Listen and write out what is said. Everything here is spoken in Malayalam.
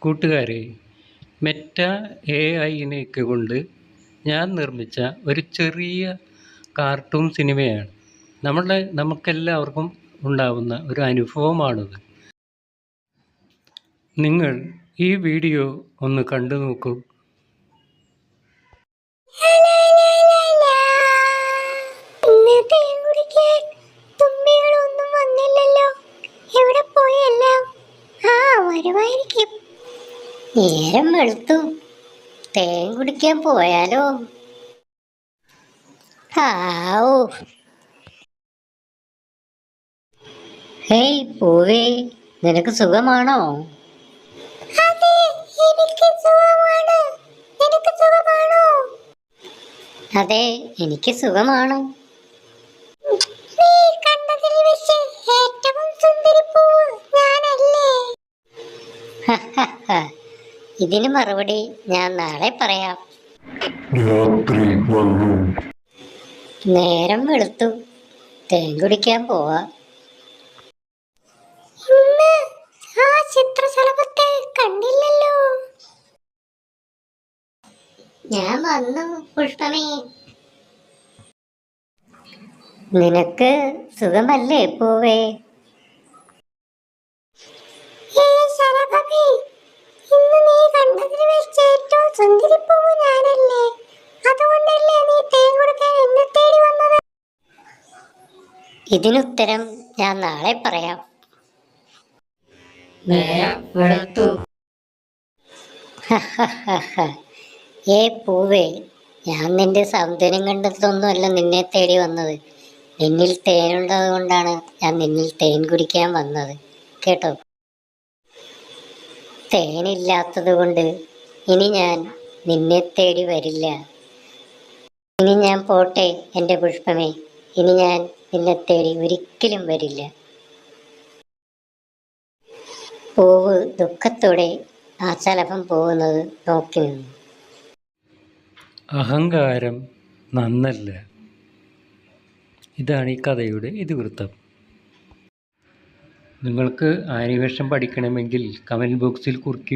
കൂട്ടുകാരെ, മെറ്റ AI-നെയൊക്കെ കൊണ്ട് ഞാൻ നിർമ്മിച്ച ഒരു ചെറിയ കാർട്ടൂൺ സിനിമയാണ്. നമുക്കെല്ലാവർക്കും ഉണ്ടാവുന്ന ഒരു അനുഭവമാണിത്. നിങ്ങൾ ഈ വീഡിയോ ഒന്ന് കണ്ടു നോക്കൂ. നേരം വെളുത്തു, തേൻ കുടിക്കാൻ പോയാലോ? ഹേയ് പൂവേ, നിനക്ക് സുഖമാണോ? അതെ, എനിക്ക് സുഖമാണ്. ഇതിന് മറുപടി ഞാൻ നാളെ പറയാം. രാത്രി വന്നു. നേരം വെളുത്തു, തേൻ കുടിക്കാൻ പോവാ. ചിത്രശലഭത്തെ കണ്ടില്ലല്ലോ. ഞാൻ വന്നു പുഷ്പമേ. നിനക്ക് സുഖമല്ലേ പൂവേ? ഇതിനുത്തരം ഞാൻ നാളെ പറയാം. ഏ പൂവേ, ഞാൻ നിന്റെ സൗന്ദര്യം കണ്ടതൊന്നുമല്ല നിന്നെ തേടി വന്നത്. നിന്നിൽ തേനുള്ളത് കൊണ്ടാണ് ഞാൻ നിന്നിൽ തേൻ കുടിക്കാൻ വന്നത്, കേട്ടോ. തേനില്ലാത്തത് കൊണ്ട് ഇനി ഞാൻ നിന്നെ തേടി വരില്ല. ഇനി ഞാൻ പോട്ടെ എൻ്റെ പുഷ്പമേ. ഇനി ഞാൻ നിന്നെ തേടി ഒരിക്കലും വരില്ല. പൂവ് ദുഃഖത്തോടെ ആ ശലഭം പോകുന്നത് നോക്കി നിന്നു. അഹങ്കാരം നന്നല്ല. ഇതാണ് ഈ കഥയുടെ ഇതിവൃത്തം. നിങ്ങൾക്ക് ആനിമേഷൻ പഠിക്കണമെങ്കിൽ കമൻറ്റ് ബോക്സിൽ കുറിക്കൂ.